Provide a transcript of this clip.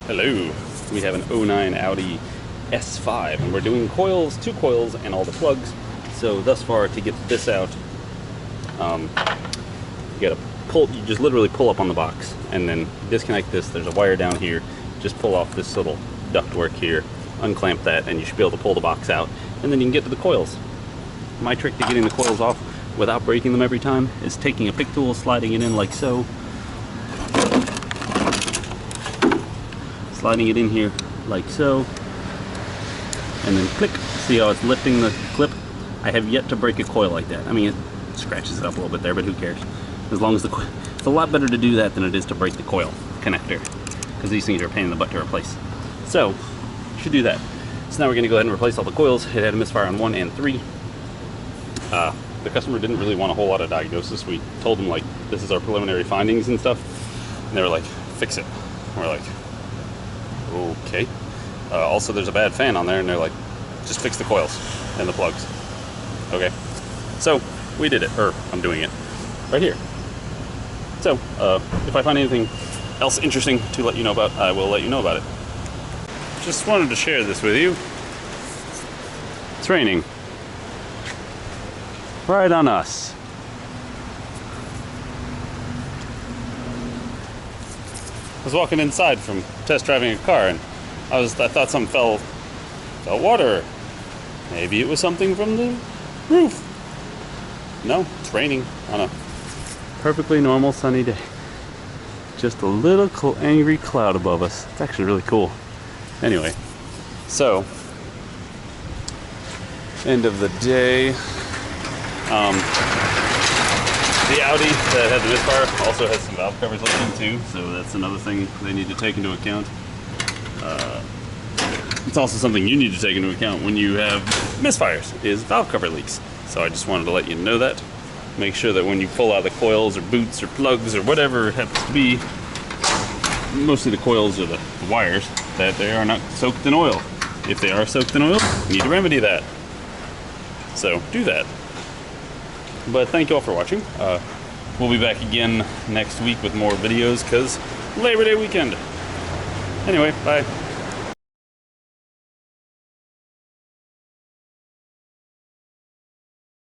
Hello, we have an '09 Audi S5 and we're doing coils, 2 coils and all the plugs. So thus far, to get this out, you gotta pull, you just literally pull up on the box and then disconnect this. There's a wire down here, just pull off this little ductwork here, unclamp that, and you should be able to pull the box out, and then you can get to the coils. My trick to getting the coils off without breaking them every time is taking a pick tool, sliding it in like so, sliding it in here like so, and then click. See how it's lifting the clip? I have yet to break a coil like that. I mean, it scratches it up a little bit there, but who cares? As long as the it's a lot better to do that than it is to break the coil connector, because these things are a pain in the butt to replace. So, you should do that. So now we're going to go ahead and replace all the coils. It had a misfire on 1 and 3. The customer didn't really want a whole lot of diagnosis. We told them, like, this is our preliminary findings and stuff, and they were like, fix it. And we're like, okay. Also, there's a bad fan on there, and they're like, just fix the coils and the plugs. Okay. So, we did it, or I'm doing it right here. So, if I find anything else interesting to let you know about, I will let you know about it. Just wanted to share this with you. It's raining. Right on us. I was walking inside from test driving a car, and I thought something fell water. Maybe it was something from the roof. No, it's raining on a perfectly normal sunny day. Just a little angry cloud above us. It's actually really cool. Anyway, so end of the day. The Audi that had the misfire also has some valve covers leaking too, so that's another thing they need to take into account. It's also something you need to take into account when you have misfires, is valve cover leaks. So I just wanted to let you know that. Make sure that when you pull out the coils or boots or plugs or whatever it happens to be, mostly the coils or the wires, that they are not soaked in oil. If they are soaked in oil, you need to remedy that. So do that. But thank you all for watching. We'll be back again next week with more videos because Labor Day weekend. Anyway, bye.